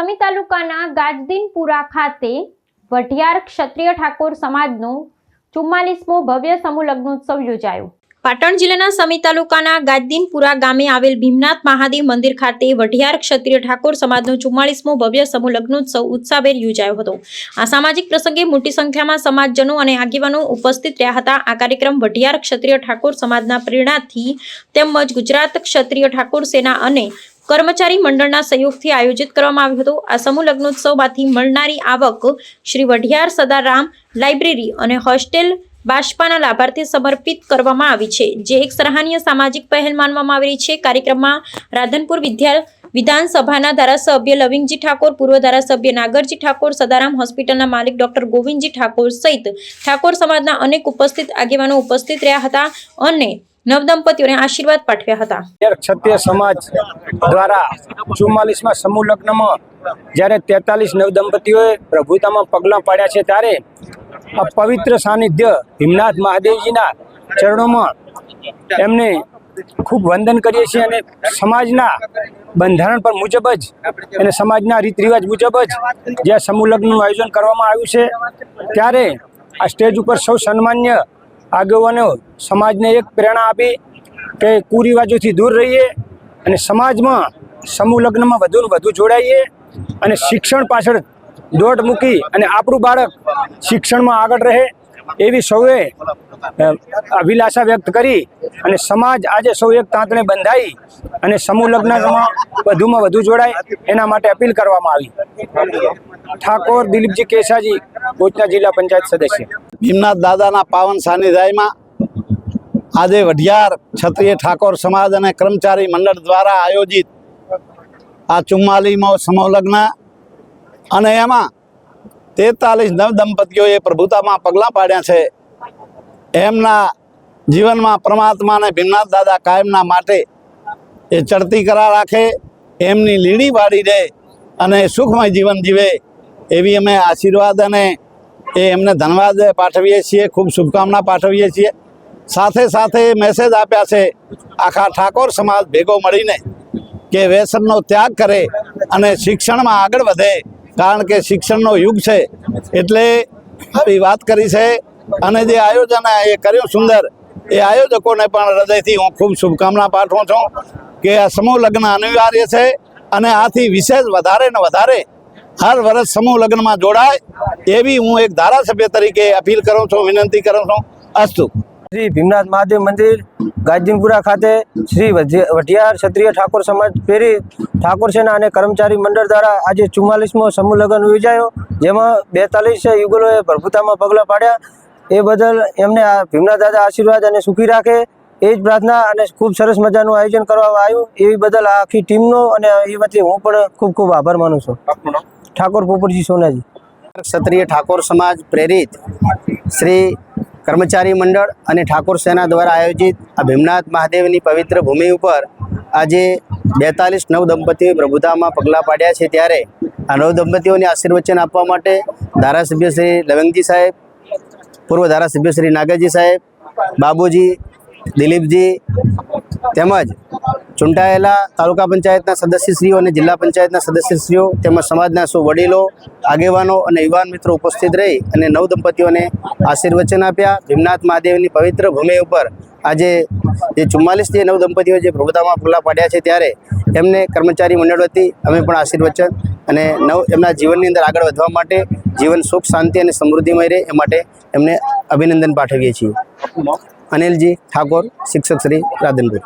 સમી તાલુકાના ગાજદીનપુરા ખાતે વઢિયાર ક્ષત્રિય ઠાકોર સમાજનો 44મો ભવ્ય સમૂહ લગ્નોત્સવ યોજાયો। પાટણ જિલ્લાના સમી તાલુકાના ગાજદીનપુરા ગામે આવેલ ભીમનાથ મહાદેવ મંદિર ખાતે વઢિયાર ક્ષત્રિય ઠાકોર સમાજનો 44મો ભવ્ય સમૂહ લગ્નોત્સવ ઉત્સાહભેર યોજાયો હતો। આ સામાજિક પ્રસંગે મોટી સંખ્યામાં સમાજજનો અને આગેવાનો ઉપસ્થિત રહ્યા હતા। આ કાર્યક્રમ વઢિયાર ક્ષત્રિય ઠાકોર સમાજના પ્રેરણાથી તેમજ ગુજરાત ક્ષત્રિય ઠાકોર સેના અને કર્મચારી મંડળના સહયોગથી આયોજિત કરવામાં આવ્યો હતો। આ સમૂહ લગ્નોત્સવમાંથી મળનારી આવક શ્રી વઢિયાર સદારામ લાઇબ્રેરી અને હોસ્ટેલ બાષ્પાના લાભાર્થી સમર્પિત કરવામાં આવી છે, જે એક સરાહનીય સામાજિક પહેલ માનવામાં આવી રહી છે। કાર્યક્રમમાં રાધનપુર વિધાનસભાના ધારાસભ્ય લવિંગજી ઠાકોર, પૂર્વ ધારાસભ્ય નાગરજી ઠાકોર, સદારામ હોસ્પિટલના માલિક ડોક્ટર ગોવિંદજી ઠાકોર સહિત ઠાકોર સમાજના અનેક ઉપસ્થિત આગેવાનો ઉપસ્થિત રહ્યા હતા અને નવદંપતિઓને આશીર્વાદ પાઠવ્યા હતા। ક્ષત્રિય સમાજ દ્વારા 44માં સમૂહ લગ્નમાં જ્યારે 43 નવદંપતિઓએ પ્રભુતામાં પગલાં પાડ્યા છે, ત્યારે આ પવિત્ર સાનિધ્ય ભીમનાથ મહાદેવજીના ચરણોમાં એમને ખૂબ વંદન કરીએ છીએ અને સમાજના બંધારણ પર મુજબ જ અને સમાજના રીત રિવાજ મુજબ જ જે સમૂહ લગ્નનું આયોજન કરવામાં આવ્યું છે, ત્યારે આ સ્ટેજ ઉપર સૌ સન્માન્ય આગેવાનો સમાજને એક પ્રેરણા આપી કે કુરિવાજોથી દૂર રહીએ અને સમાજમાં સમૂહ લગ્નમાં વધુ વધુ જોડાઈએ અને શિક્ષણ પાછળ દોટ મૂકી અને આપણું બાળક શિક્ષણમાં આગળ રહે એવી સૌએ અભિલાષા વ્યક્ત કરી અને સમાજ આજે સૌ એક તાંતણે બંધાઈ અને સમૂહ લગ્નમાં વધુમાં વધુ જોડાય એના માટે અપીલ કરવામાં આવી। ઠાકોર દિલીપજી કેસાજી, કોચના જિલ્લા પંચાયત સદસ્ય। ભીમનાથ દાદાના પાવન સાનિધ્યમાં આજે વઢિયાર ક્ષત્રિય ઠાકોર સમાજ અને કર્મચારી મંડળ દ્વારા આયોજિત આ 44મો સમૂહ લગ્ન અને એમાં 43 નવદંપતિઓએ પ્રભુતામાં પગલાં પાડ્યા છે। એમના જીવનમાં પરમાત્મા અને ભીમનાથ દાદા કાયમના માટે એ ચડતી કરા રાખે, એમની લીડી વાળી રહે અને સુખમય જીવન જીવે એવી અમે આશીર્વાદ અને એમને ધન્યવાદ પાઠવીએ છીએ, ખૂબ શુભકામના પાઠવીએ છીએ। સાથે સાથે મેસેજ આપ્યા છે આખા ઠાકોર સમાજ ભેગો મળીને કે વ્યસનનો ત્યાગ કરે અને શિક્ષણમાં આગળ વધે, કારણ કે શિક્ષણનો યુગ છે, એટલે આવી વાત કરી છે। અને જે આયોજન એ કર્યું સુંદર, એ આયોજકોને પણ હૃદયથી હું ખૂબ શુભકામના પાઠવું છું કે આ સમૂહ લગ્ન અનિવાર્ય છે અને આથી વિશેષ વધારે ને વધારે હર વર્ષ સમૂહ લગ્નમાં જોડાય એવી હું એક ધારાસભ્ય તરીકે અપીલ કરું છું, વિનંતી કરું છું। અસ્તુ। શ્રી ભીમનાથ મહાદેવ મંદિર ગાજદીનપુરા ખાતે શ્રી વઢિયાર ક્ષત્રિય ઠાકોર સમાજ પ્રેરિત ઠાકોર સેના અને કર્મચારી મંડળ દ્વારા આજે 44મો સમૂહ લગ્ન યોજાયો, જેમાં 42 યુગલોએ પ્રભુતામાં પગલાં પાડ્યા। એ બદલ એમને આ ભીમનાથ દાદા આશીર્વાદ અને સુખી રાખે એ જ પ્રાર્થના અને ખૂબ સરસ મજાનું આયોજન કરવામાં આવ્યું, એવી બદલ આખી ટીમનો અને એમાંથી હું પણ ખૂબ ખૂબ આભાર માનું છું। ઠાકોર પોપટજી સોનાજી। ક્ષત્રિય ઠાકોર સમાજ પ્રેરિત શ્રી કર્મચારી મંડળ અને ઠાકોર સેના દ્વારા આયોજિત આ ભીમનાથ મહાદેવની પવિત્ર ભૂમિ ઉપર આજે 42 નવદંપતિઓએ પ્રભુતામાં પગલાં પાડ્યા છે, ત્યારે આ નવદંપતિઓને આશીર્વચન આપવા માટે ધારાસભ્ય શ્રી લવિંગજી સાહેબ, પૂર્વ ધારાસભ્ય શ્રી નાગરજી સાહેબ, બાબુજી, દિલીપજી તેમજ ચૂંટાયેલા તાલુકા પંચાયતના સદસ્યશ્રીઓ અને જિલ્લા પંચાયતના સદસ્યશ્રીઓ તેમજ સમાજના સૌ વડીલો, આગેવાનો અને યુવાન મિત્રો ઉપસ્થિત રહી અને નવદંપતિઓને આશીર્વચન આપ્યા। ભીમનાથ મહાદેવની પવિત્ર ભૂમિ ઉપર આજે જે 44 જે નવદંપતિઓ જે પ્રભુતામાં પગલાં પાડ્યા છે, ત્યારે એમને કર્મચારી મંડળ વતી અમે પણ આશીર્વચન અને એમના જીવનની અંદર આગળ વધવા માટે, જીવન સુખ શાંતિ અને સમૃદ્ધિમય રહે એ માટે એમને અભિનંદન પાઠવીએ છીએ। અનિલજી ઠાકોર, શિક્ષક શ્રી રાધનપુર।